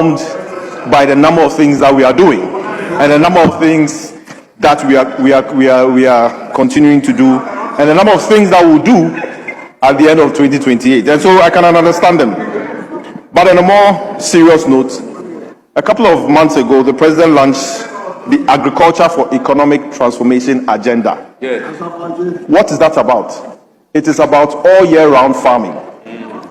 overwhelmed by the number of things that we are doing and the number of things that we are continuing to do and the number of things that we'll do at the end of 2028. And so I can understand them. But on a more serious note, a couple of months ago, the president launched the Agriculture for Economic Transformation Agenda. Yes. What is that about? It is about all year round farming.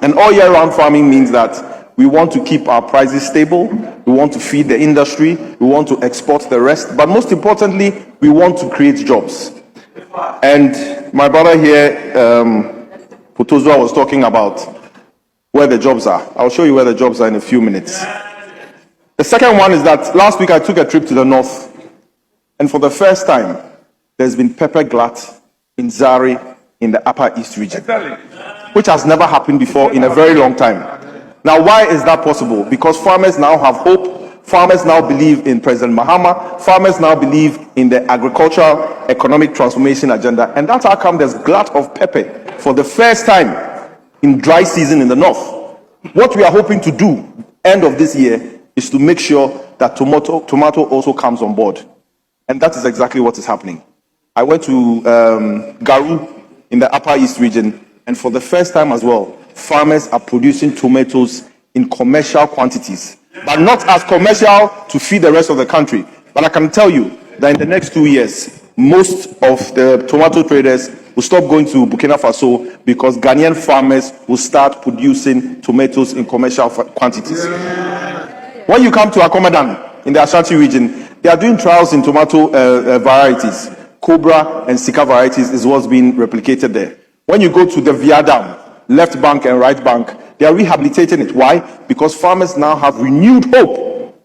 And all year round farming means that we want to keep our prices stable, we want to feed the industry, we want to export the rest, but most importantly, we want to create jobs. And my brother here, Potozua, was talking about where the jobs are. I'll show you where the jobs are in a few minutes. The second one is that last week I took a trip to the north, and for the first time, there's been pepper glut in Zari in the Upper East region, which has never happened before in a very long time. Now, why is that possible? Because farmers now have hope. Farmers now believe in President Mahama. Farmers now believe in the agricultural economic transformation agenda, and that's how come there's glut of pepper for the first time in dry season in the north. What we are hoping to do end of this year is to make sure that tomato also comes on board. And that is exactly what is happening. I went to Garu in the Upper East region, and for the first time as well, farmers are producing tomatoes in commercial quantities, but not as commercial to feed the rest of the country. But I can tell you that in the next 2 years, most of the tomato traders will stop going to Burkina Faso because Ghanaian farmers will start producing tomatoes in commercial quantities. When you come to Akomadan in the Ashanti region, they are doing trials in tomato varieties. Cobra and Sika varieties is what's being replicated there. When you go to the Via Dam, left bank and right bank, they are rehabilitating it. Why? Because farmers now have renewed hope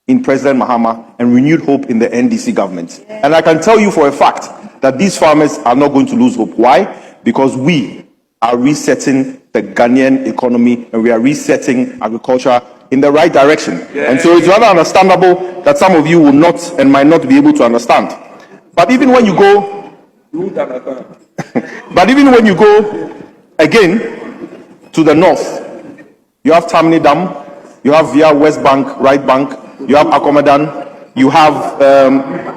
in President Mahama and renewed hope in the NDC government. And I can tell you for a fact that these farmers are not going to lose hope. Why? Because we are resetting the Ghanaian economy and we are resetting agriculture in the right direction. And so it's rather understandable that some of you will not and might not be able to understand. But even when you go, again to the north, you have Tamini Dam, you have Via West Bank, right bank, you have Akomadan, you have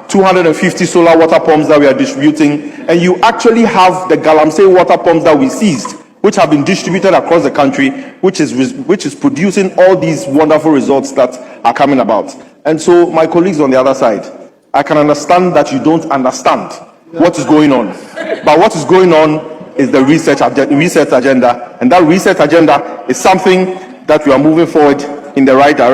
250 solar water pumps that we are distributing, and you actually have the Galamsey water pumps that we seized, which have been distributed across the country, which is producing all these wonderful results that are coming about. And so, my colleagues on the other side, I can understand that you don't understand what is going on. But what is going on is the research agenda, and that research agenda is something that we are moving forward in the right direction.